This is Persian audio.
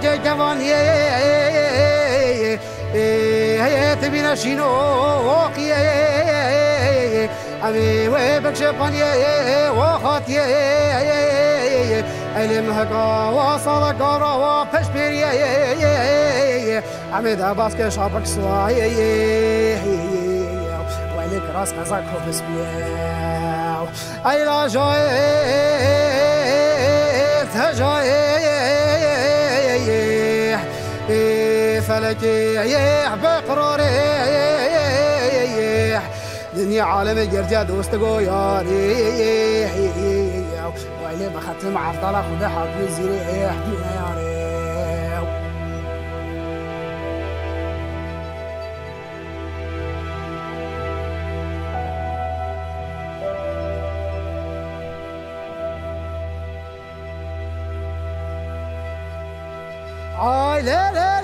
جاي كفاني تبينا شينوك أمي ويبك شباني وخاتي علمها وصلك روا بشبيري أمي داباسك شابك سواي وعليك راس قزاك هو بسبياو أي لا جاي تهجاي فلكي بقراري دنيا عالم جرجاد واستقوياري وعلي بختم عفضل خد حق وزيري حدينا ياري لا لا